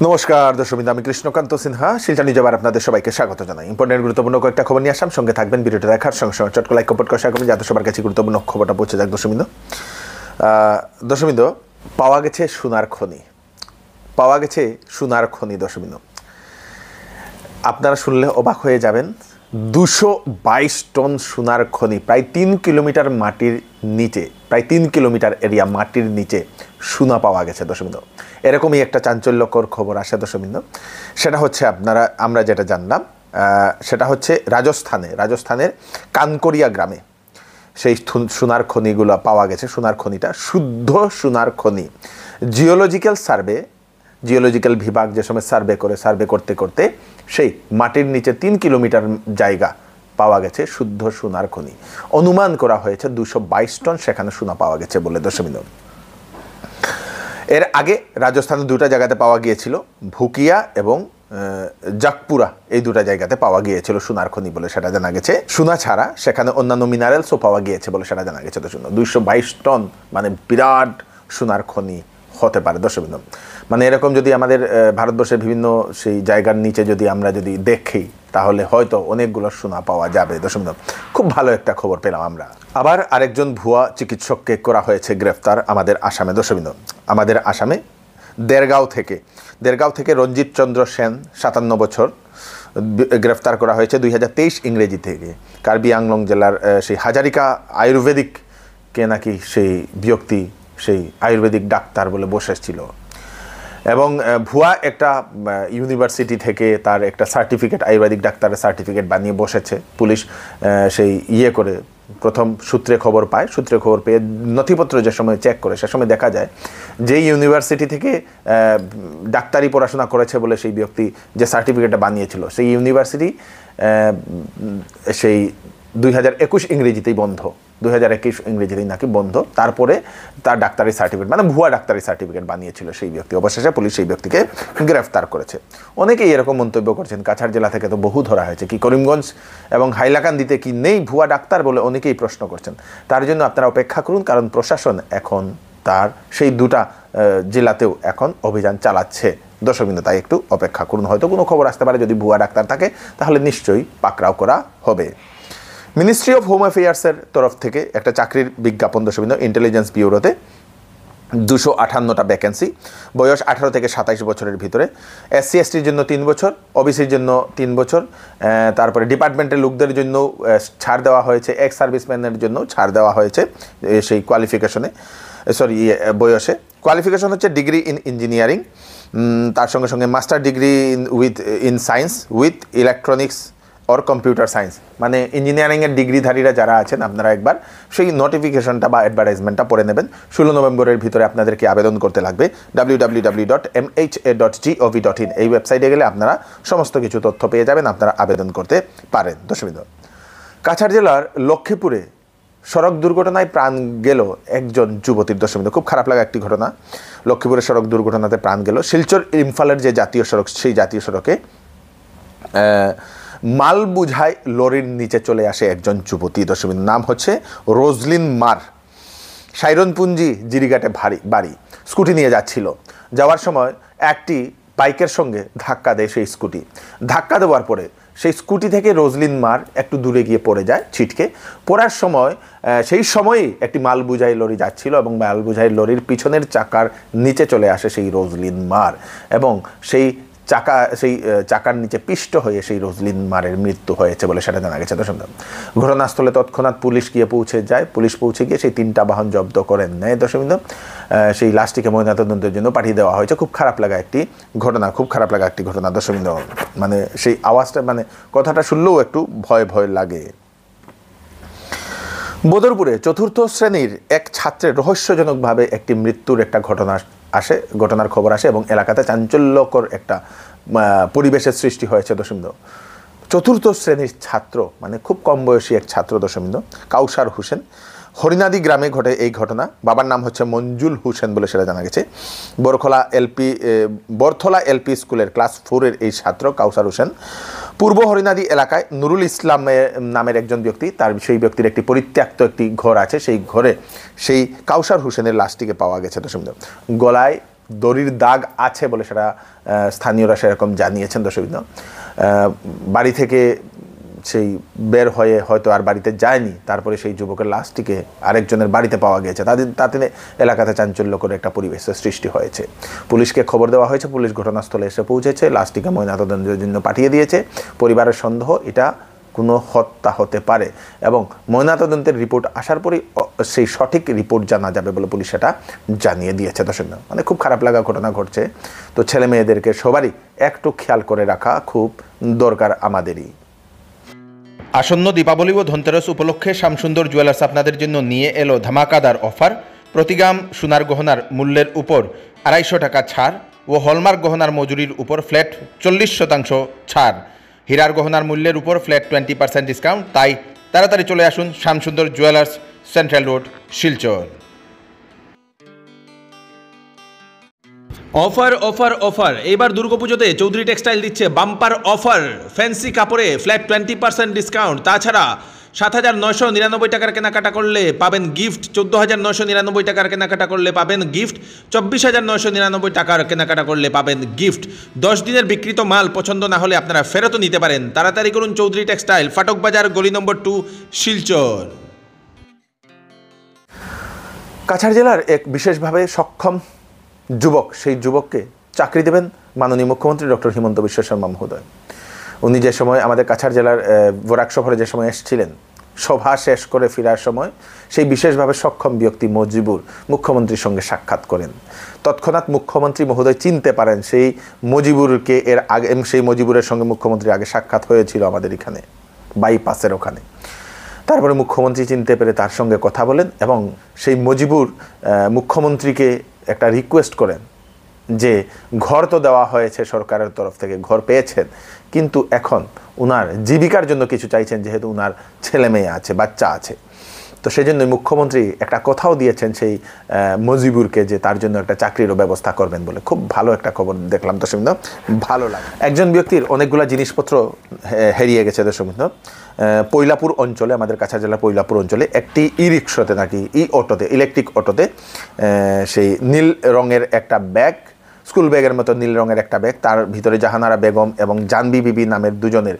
নমস্কার দর্শক, আমি কৃষ্ণকান্ত সিনহা শিলচর নিউজে আপনাদের সবাইকে স্বাগত জানাই। ইম্পর্টেন্ট গুরুত্বপূর্ণ কয়েকটা খবর নিয়ে আসলাম, সঙ্গে থাকবেন। ভিডিওটা দেখার সঙ্গে সঙ্গে চটক লাইক কমেন্ট করে শেয়ার করবেন যাতে সবার কাছে গুরুত্বপূর্ণ খবরটা পৌঁছে যাক। দর্শকবৃন্দ, পাওয়া গেছে সোনার খনি, পাওয়া গেছে সোনার খনি। দর্শকবৃন্দ, আপনারা শুনলে অবাক হয়ে যাবেন। 222 টন সোনার খনি, প্রায় 3 কিলোমিটার মাটির নিচে, প্রায় 3 কিলোমিটার এরিয়া মাটির নিচে সোনা পাওয়া গেছে। দর্শকবৃন্দ, এরকমই একটা চাঞ্চল্যকর খবর আসে দর্শকবৃন্দ। সেটা হচ্ছে আমরা যেটা জানলাম, সেটা হচ্ছে রাজস্থানের কানকরিয়া গ্রামে সেই সোনার খনিগুলো পাওয়া গেছে। সোনার খনিটা শুদ্ধ সোনার খনি। জিওলজিক্যাল বিভাগ যে সময় সার্ভে করতে করতে সেই মাটির নিচে 3 কিলোমিটার জায়গা পাওয়া গেছে শুদ্ধ সোনার খনি। অনুমান করা হয়েছে 222 টন সেখানে সোনা পাওয়া গেছে বলে। দর্শকবৃন্দ, এর আগে রাজস্থানের দুটা জায়গাতে পাওয়া গিয়েছিল, ভুকিয়া এবং জাকপুরা, এই দুটা জায়গাতে পাওয়া গিয়েছিল সোনার খনি বলে সেটা জানা গেছে। সোনা ছাড়া সেখানে অন্যান্য মিনারেলসও পাওয়া গিয়েছে বলে সেটা জানা গেছে। দর্শকবৃন্দ, 222 টন মানে বিরাট সোনার খনি হতে পারে। দর্শকবৃন্দ, মানে এরকম যদি আমাদের ভারতবর্ষের বিভিন্ন সেই জায়গার নিচে যদি আমরা যদি দেখি তাহলে হয়তো অনেকগুলো সোনা পাওয়া যাবে। দর্শকবৃন্দ, খুব ভালো একটা খবর পেলাম আমরা। আবার আরেকজন ভুয়া চিকিৎসককে করা হয়েছে গ্রেফতার আমাদের আসামে। দর্শকবৃন্দ, আমাদের আসামে দেরগাঁও থেকে রঞ্জিত চন্দ্র সেন 57 বছর গ্রেফতার করা হয়েছে 2023 ইংরেজি থেকে। কার্বি আংলং জেলার সেই হাজারিকা আয়ুর্বেদিককে নাকি সেই ব্যক্তি সেই আয়ুর্বেদিক ডাক্তার বলে বসেছিল এবং ভুয়া একটা ইউনিভার্সিটি থেকে তার একটা সার্টিফিকেট, আয়ুর্বেদিক ডাক্তারের সার্টিফিকেট বানিয়ে বসেছে। পুলিশ সেই করে প্রথম সূত্রে খবর পেয়ে নথিপত্র যে সময় চেক করে সে সময় দেখা যায় যে ইউনিভার্সিটি থেকে ডাক্তারি পড়াশোনা করেছে বলে সেই ব্যক্তি যে সার্টিফিকেটটা বানিয়েছিল সেই ইউনিভার্সিটি সেই 2021 ইংরেজিতেই বন্ধ, 2021 ইংরেজিতেই নাকি বন্ধ। তারপরে তার ডাক্তারি সার্টিফিকেট মানে ভুয়া ডাক্তারি সার্টিফিকেট বানিয়েছিল সেই ব্যক্তি। অবশেষে পুলিশ সেই ব্যক্তিকে গ্রেফতার করেছে। অনেকেই এরকম মন্তব্য করছেন, কাছাড় জেলা থেকে তো বহু ধরা হয়েছে, কি করিমগঞ্জ এবং হাইলাকান্দিতে কি নেই ভুয়া ডাক্তার বলে অনেকেই প্রশ্ন করছেন। তার জন্য আপনারা অপেক্ষা করুন, কারণ প্রশাসন এখন তার সেই দুটা জেলাতেও এখন অভিযান চালাচ্ছে। দর্শকবৃন্দ, তাই একটু অপেক্ষা করুন, হয়তো কোনো খবর আসতে পারে। যদি ভুয়া ডাক্তার থাকে তাহলে নিশ্চয়ই পাকড়াও করা হবে। মিনিস্ট্রি অফ হোম অ্যাফেয়ার্সের তরফ থেকে একটা চাকরির বিজ্ঞাপন দর্শকবৃন্দ, ইন্টেলিজেন্স ব্যুরোতে 258টা ভ্যাকেন্সি, বয়স 18 থেকে 27 বছরের ভিতরে। SC STর জন্য 3 বছর, OBCর জন্য 3 বছর, তারপরে ডিপার্টমেন্টের লোকদের জন্য ছাড় দেওয়া হয়েছে, এক্স সার্ভিসম্যানের জন্য ছাড় দেওয়া হয়েছে সেই বয়সে। কোয়ালিফিকেশন হচ্ছে ডিগ্রি ইন ইঞ্জিনিয়ারিং, তার সঙ্গে সঙ্গে master degree in science with electronics or computer science. মানে ইঞ্জিনিয়ারিংয়ের ডিগ্রিধারীরা যারা আছেন আপনারা একবার সেই নোটিফিকেশনটা বা অ্যাডভার্টাইজমেন্টটা পড়ে নেবেন। 16 নভেম্বরের ভিতরে আপনাদেরকে আবেদন করতে লাগবে। www.mha.gov.in এই ওয়েবসাইটে গেলে আপনারা সমস্ত কিছু তথ্য পেয়ে যাবেন, আপনারা আবেদন করতে পারেন। দর্শকবৃন্দ, কাছাড় জেলার লক্ষ্মীপুরে সড়ক দুর্ঘটনায় প্রাণ গেল একজন যুবতীর। দর্শকবৃন্দ, খুব খারাপ লাগা একটি ঘটনা। লক্ষ্মীপুরে সড়ক দুর্ঘটনাতে প্রাণ গেল। শিলচর ইম্ফলের যে জাতীয় সড়ক, সেই জাতীয় সড়কে মাল বুঝাই লরির নিচে চলে আসে একজন যুবতী। দর্শকবৃন্দ, নাম হচ্ছে রোজলিন মার, সাইরনপুঞ্জি জিরিঘাটে বাড়ি। স্কুটি নিয়ে যাচ্ছিল, যাওয়ার সময় একটি বাইকের সঙ্গে ধাক্কা দেয় সেই স্কুটি। ধাক্কা দেওয়ার পরে সেই স্কুটি থেকে রোজলিন মার একটু দূরে গিয়ে পড়ে যায়, ছিটকে পড়ার সময় সেই সময়ই একটি মাল বুঝাই লরি যাচ্ছিল এবং মাল বুঝাই লরির পিছনের চাকার নিচে চলে আসে সেই রোজলিন মার এবং সেই চাকার নিচে পিষ্ট হয়ে সেই রোজলিন মারের মৃত্যু হয়েছে বলে সেটা জানা গেছে। দর্শক, ঘটনাস্থলে তৎক্ষণাৎ পুলিশ গিয়ে পৌঁছে গিয়ে সেই 3টা বাহন জব্দ করেন নেয়। দর্শকবৃন্দ, সেই লাশটিকে ময়নাতদন্তের জন্য পাঠিয়ে দেওয়া হয়েছে। খুব খারাপ লাগা একটি ঘটনা। দর্শকবৃন্দ, মানে সেই আওয়াজটা, মানে কথাটা শুনলেও একটু ভয় লাগে। বদরপুরে 4র্থ শ্রেণীর এক ছাত্রের রহস্যজনকভাবে একটি মৃত্যুর একটা ঘটনার খবর আসে এবং এলাকাতে চাঞ্চল্যকর একটা পরিবেশের সৃষ্টি হয়েছে। দর্শকবৃন্দ, 4র্থ শ্রেণীর ছাত্র, মানে খুব কম বয়সী এক ছাত্র। দর্শকবৃন্দ, কাউসার হোসেন, হরিনাদি গ্রামে ঘটে এই ঘটনা। বাবার নাম হচ্ছে মঞ্জুল হোসেন বলে সেটা জানা গেছে। বরথলা এলপি স্কুলের ক্লাস 4-এর এই ছাত্র কাউসার হোসেন পূর্ব হরিনাদি এলাকায় নুরুল ইসলাম নামের একজন ব্যক্তি, সেই ব্যক্তির একটি পরিত্যক্ত একটি ঘর আছে, সেই ঘরে সেই কাউসার হোসেনের লাশটিকে পাওয়া গেছে। দর্শকবৃন্দ, গলায় দড়ির দাগ আছে বলে সেটা স্থানীয়রা সেরকম জানিয়েছেন। দর্শকবৃন্দ, বাড়ি থেকে সেই বের হয়ে হয়তো আর বাড়িতে যায়নি, তারপরে সেই যুবকের লাশটিকে আরেকজনের বাড়িতে পাওয়া গিয়েছে। তাতে এলাকাতে চাঞ্চল্য করে একটা পরিবেশের সৃষ্টি হয়েছে। পুলিশকে খবর দেওয়া হয়েছে, পুলিশ ঘটনাস্থলে এসে পৌঁছেছে, লাশটিকে ময়নাতদন্তের জন্য পাঠিয়ে দিয়েছে। পরিবারের সন্দেহ এটা কোনো হত্যা হতে পারে এবং ময়নাতদন্তের রিপোর্ট আসার পরই সেই সঠিক রিপোর্ট জানা যাবে বলে পুলিশ সেটা জানিয়ে দিয়েছে। দর্শক, মানে খুব খারাপ লাগা ঘটনা ঘটছে। তো ছেলে মেয়েদেরকে সবারই একটু খেয়াল করে রাখা খুব দরকার আমাদেরই। আসন্ন দীপাবলি ও ধনতেরস উপলক্ষে শ্যামসুন্দর জুয়েলার্স আপনাদের জন্য নিয়ে এলো ধামাকাদার অফার। প্রতি গ্রাম সোনার গহনার মূল্যের উপর 250 টাকা ছাড় ও হলমার্ক গহনার মজুরির উপর ফ্ল্যাট 40% ছাড়। হীরার গহনার মূল্যের উপর ফ্ল্যাট 20% ডিসকাউন্ট। তাই তাড়াতাড়ি চলে আসুন Shyamsundar jewellers, central road, Silchar. Offer offer offer! এবার দুর্গাপুজোতে চৌধুরী টেক্সটাইল দিচ্ছে বাম্পার অফার। ফ্যান্সি কাপড়ে ফ্ল্যাট 20% ডিসকাউন্ট। তাছাড়া 7,999 টাকার কেনাকাটা করলে পাবেন গিফট, 14,999 টাকার কেনাকাটা করলে পাবেন গিফট, 24,999 টাকার কেনাকাটা করলে পাবেন গিফট। 10 দিনের বিক্রিত মাল পছন্দ না হলে আপনারা ফেরতও নিতে পারেন। তাড়াতাড়ি করুন চৌধুরী টেক্সটাইল, ফাটক বাজার, গলি নম্বর 2, শিলচর। কাছাড় জেলার এক বিশেষভাবে সক্ষম যুবক, সেই যুবককে চাকরি দেবেন মাননীয় মুখ্যমন্ত্রী ডক্টর হিমন্ত বিশ্ব শর্মা মহোদয়। উনি যে সময় আমাদের কাছাড় জেলার বরাক সফরে যে সময় এসেছিলেন, সভা শেষ করে ফেরার সময় সেই বিশেষভাবে সক্ষম ব্যক্তি মজিবুর মুখ্যমন্ত্রীর সঙ্গে সাক্ষাৎ করেন। তৎক্ষণাৎ মুখ্যমন্ত্রী মহোদয় চিনতে পারেন সেই মজিবুরকে। এর আগে সেই মজিবুরের সঙ্গে মুখ্যমন্ত্রীর আগে সাক্ষাৎ হয়েছিল আমাদের এখানে বাইপাসের ওখানে। তারপরে মুখ্যমন্ত্রী চিনতে পেরে তার সঙ্গে কথা বলেন এবং সেই মজিবুর মুখ্যমন্ত্রীকে একটা রিকোয়েস্ট করেন যে ঘর তো দেওয়া হয়েছে সরকারের তরফ থেকে, ঘর পেয়েছেন, কিন্তু এখন উনার জীবিকার জন্য কিছু চাইছেন, যেহেতু উনার ছেলে মেয়ে আছে, বাচ্চা আছে। তো সেই জন্য মুখ্যমন্ত্রী একটা কথাও দিয়েছেন সেই মজিবুরকে যে তার জন্য একটা চাকরিরও ব্যবস্থা করবেন বলে। খুব ভালো একটা খবর দেখলাম দর্শক, ভালো লাগে। একজন ব্যক্তির অনেকগুলো জিনিসপত্র হারিয়ে গেছে দর্শক। পৈলাপুর অঞ্চলে, আমাদের কাছাড় জেলার পৈলাপুর অঞ্চলে একটি ই রিক্সাতে নাকি অটোতে, ইলেকট্রিক অটোতে সেই নীল রঙের একটা ব্যাগ, স্কুল ব্যাগের মতো নীল রঙের একটা ব্যাগ, তার ভিতরে জাহানারা বেগম এবং জানবি বিবি নামের দুজনের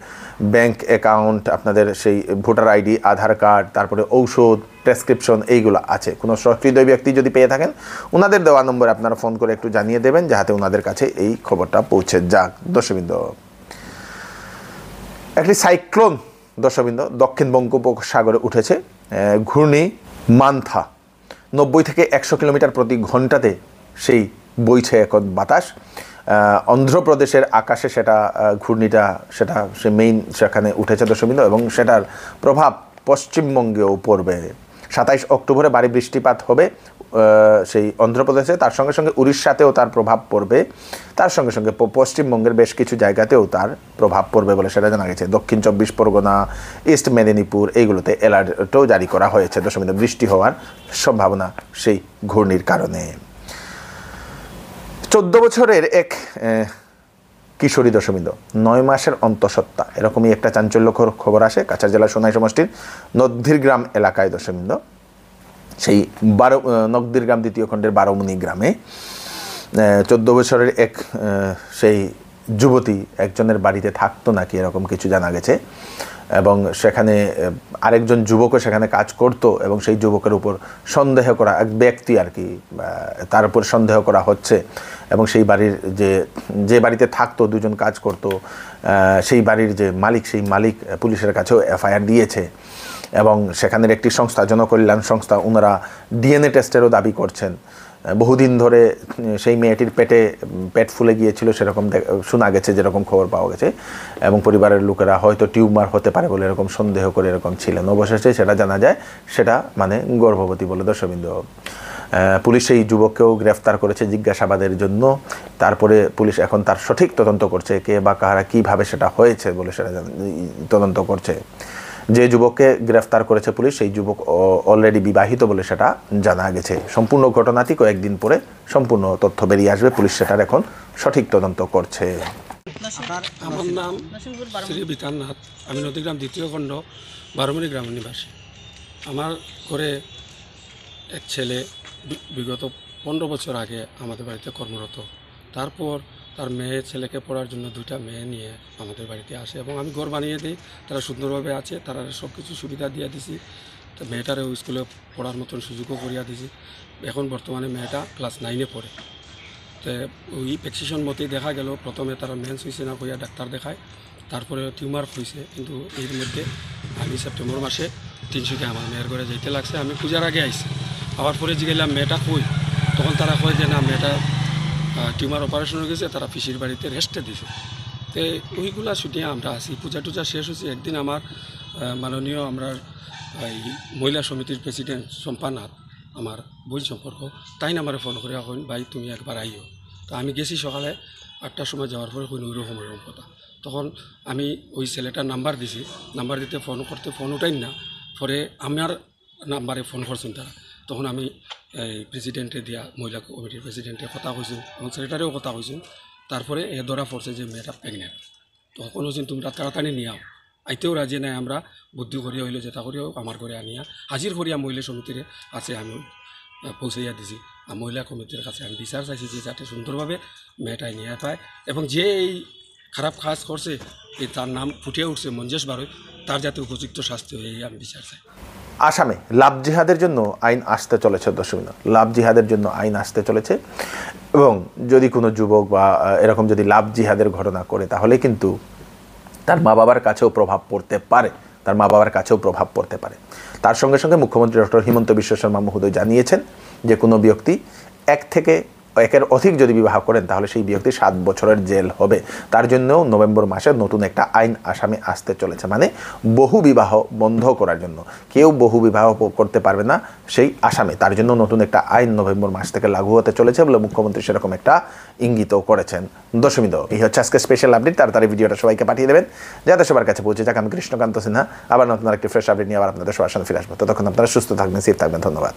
ব্যাংক অ্যাকাউন্ট, আপনাদের সেই ভোটার আইডি, আধার কার্ড, তারপরে ঔষধ, প্রেসক্রিপশন, এইগুলো আছে। কোনো সহৃদয় ব্যক্তি যদি পেয়ে থাকেন, ওনাদের দেওয়া নম্বরে আপনারা ফোন করে একটু জানিয়ে দেবেন, যাতে ওনাদের কাছে এই খবরটা পৌঁছে যাক। দর্শকবৃন্দ, একটি সাইক্লোন দর্শকবৃন্দ দক্ষিণ বঙ্গোপসাগরে উঠেছে। ঘূর্ণি মান্থা 90 থেকে 100 কিলোমিটার প্রতি ঘন্টাতে সেই বইছে এখন বাতাস। অন্ধ্রপ্রদেশের আকাশে সেটা ঘূর্ণিটা সে মেইন সেখানে উঠেছে দর্শকবৃন্দ, এবং সেটার প্রভাব পশ্চিমবঙ্গেও পড়বে। 27 অক্টোবরে ভারী বৃষ্টিপাত হবে সেই অন্ধ্রপ্রদেশে, তার সঙ্গে সঙ্গে উড়িষ্যাতেও তার প্রভাব পড়বে, তার সঙ্গে সঙ্গে পশ্চিমবঙ্গের বেশ কিছু জায়গাতেও তার প্রভাব পড়বে বলে সেটা জানা গেছে। দক্ষিণ 24 পরগনা, ইস্ট মেদিনীপুর, এইগুলোতে অ্যালার্টও জারি করা হয়েছে দর্শকবৃন্দ, বৃষ্টি হওয়ার সম্ভাবনা সেই ঘূর্ণির কারণে। 14 বছরের এক কিশোরী দর্শকবৃন্দ, 9 মাসের অন্তঃসত্ত্বা, এরকমই একটা চাঞ্চল্যকর খবর আসে কাছাড় জেলার সোনাই সমষ্টির নকদিরগ্রাম এলাকায় দর্শকবৃন্দ। সেই নকদিরগ্রাম 2য় খণ্ডের 12মুনি গ্রামে 14 বছরের এক সেই যুবতী একজনের বাড়িতে থাকতো নাকি, এরকম কিছু জানা গেছে। এবং সেখানে আরেকজন যুবকও সেখানে কাজ করত, এবং সেই যুবকের উপর সন্দেহ করা এক ব্যক্তি আর কি, তার উপর সন্দেহ করা হচ্ছে। এবং সেই বাড়ির যে বাড়িতে থাকতো, দুজন কাজ করত, সেই বাড়ির যে মালিক, সেই মালিক পুলিশের কাছেও এফআইআর দিয়েছে। এবং সেখানের একটি সংস্থা, জনকল্যাণ সংস্থা, ওনারা ডিএনএ টেস্টেরও দাবি করছেন। বহুদিন ধরে সেই মেয়েটির পেট ফুলে গিয়েছিল সেরকম শোনা গেছে, যেরকম খবর পাওয়া গেছে, এবং পরিবারের লোকেরা হয়তো টিউমার হতে পারে বলে এরকম সন্দেহ করে এরকম ছিলেন। অবশেষে সেটা জানা যায় সেটা মানে গর্ভবতী বলে দর্শকবৃন্দ। পুলিশ সেই যুবককেও গ্রেফতার করেছে জিজ্ঞাসাবাদের জন্য। তারপরে পুলিশ এখন তার সঠিক তদন্ত করছে, কে বা কারা কীভাবে সেটা হয়েছে বলে সেটা তদন্ত করছে। যে যুবককে গ্রেফতার করেছে পুলিশ, সেই যুবক অলরেডি বিবাহিত বলে সেটা জানা গেছে। সম্পূর্ণ ঘটনাটি কয়েকদিন পরে সম্পূর্ণ তথ্য বেরিয়ে আসবে, পুলিশ সেটার এখন সঠিক তদন্ত করছে। আমার নাম শ্রী বিতান নাথ, আমি নদীগ্রাম 2য় খণ্ড 12মুনি গ্রামের নিবাসী। আমার ঘরে এক ছেলে বিগত 15 বছর আগে আমাদের বাড়িতে কর্মরত। তারপর তার মেয়ে ছেলেকে পড়ার জন্য 2টা মেয়ে নিয়ে আমাদের বাড়িতে আসে এবং আমি ঘর বানিয়ে দিই, তারা সুন্দরভাবে আছে, তারা সব কিছু সুবিধা দিয়ে দিছি। তো মেয়েটারও স্কুলে পড়ার মতন সুযোগও করিয়া দিছি। এখন বর্তমানে মেয়েটা ক্লাস 9-এ পড়ে। তো ওই প্রেসক্রিপশন মতেই দেখা গেল প্রথমে তারা মেন্স হয়েছে না কইয়া ডাক্তার দেখায়, তারপরে টিউমার হয়েছে। কিন্তু এর মধ্যে আমি সেপ্টেম্বর মাসে 300 আমার মেয়ের ঘরে যাইতে লাগছে। আমি পূজার আগে আইছি, আবার পরে জিগেলাম মেয়েটা কই, তখন তারা কয় যে না মেয়েটা টিউমার অপারেশন হয়ে গেছে, তারা পিসির বাড়িতে রেস্টে দিছে। তো ওইগুলা ছুটিয়ে আমরা আসি, পূজা টুজা শেষ হয়েছে। একদিন আমার মাননীয় আমরা এই মহিলা সমিতির প্রেসিডেন্ট সম্পানাথ, আমার বোন সম্পর্ক, তাই না আমার ফোন করে এখন ভাই তুমি একবার আইও। তো আমি গেছি সকালে 8টার সময় যাওয়ার পরে কই ওইরকম ওইরকম কথা। তখন আমি ওই ছেলেটার নাম্বার দিছি, নাম্বার দিতে ফোন করতে ফোন উঠাই না, পরে আমার নাম্বারে ফোন করছেন তারা। তখন আমি এই প্রেসিডেন্টে দিয়া মহিলা কমিটির প্রেসিডেন্টে কথা কইছেন এবং সেক্রেটারিও কথা কইছেন। তারপরে এ ধরা পড়ছে যে মেয়েটা প্রেগনেন্ট। তখন হচ্ছেন তোমরা তাড়াতাড়ি নিয়ে আও। আইতেও রাজি নাই, আমরা বুদ্ধি করিয়া হইলে যেটা করিও আমার ঘরে আনিয়া হাজির করিয়া মহিলা সমিতির আছে আমি পৌঁছাইয়া দিছি। আর মহিলা কমিটির কাছে আমি বিচার চাইছি যে যাতে সুন্দরভাবে মেয়েটাই নিয়ে পায় এবং যে এই খারাপ কাজ করছে এই তার নাম ফুটিয়ে উঠছে মঞ্জেশ বারোই, তার যাতে উপযুক্ত শাস্তি হয় এই আমি বিচার চাই। আসামে লাভ জিহাদের জন্য আইন আসতে চলেছে, দর্শক, লাভ জিহাদের জন্য আইন আসতে চলেছে। এবং যদি কোনো যুবক বা এরকম যদি লাভ জিহাদের ঘটনা করে তাহলে কিন্তু তার মা বাবার কাছেও প্রভাব পড়তে পারে, তার সঙ্গে সঙ্গে মুখ্যমন্ত্রী ডক্টর হিমন্ত বিশ্ব শর্মা মহোদয় জানিয়েছেন যে কোনো ব্যক্তি 1 থেকে 1-এর অধিক যদি বিবাহ করেন তাহলে সেই ব্যক্তি 7 বছরের জেল হবে। তার জন্যও নভেম্বর মাসে নতুন একটা আইন আসামে আসতে চলেছে, মানে বহু বিবাহ বন্ধ করার জন্য। কেউ বহু বিবাহ করতে পারবে না সেই আসামে, তার জন্য নতুন একটা আইন নভেম্বর মাস থেকে লাগু হতে চলেছে বলে মুখ্যমন্ত্রী সেরকম একটা ইঙ্গিতও করেছেন। দশমীদ এই হচ্ছে আজকে স্পেশাল আপডেট। তাড়াতাড়ি ভিডিওটা সবাইকে পাঠিয়ে দেবেন যাতে সবার কাছে পৌঁছে যাক। আমি কৃষ্ণকান্ত সিনহা আবার নতুন আরেকটি ফ্রেশ আপডেট নিয়ে আবার আপনাদের সবার সামনে ফিরে আসবো। ততক্ষণ আপনারা সুস্থ থাকবেন, সেফ থাকবেন। ধন্যবাদ।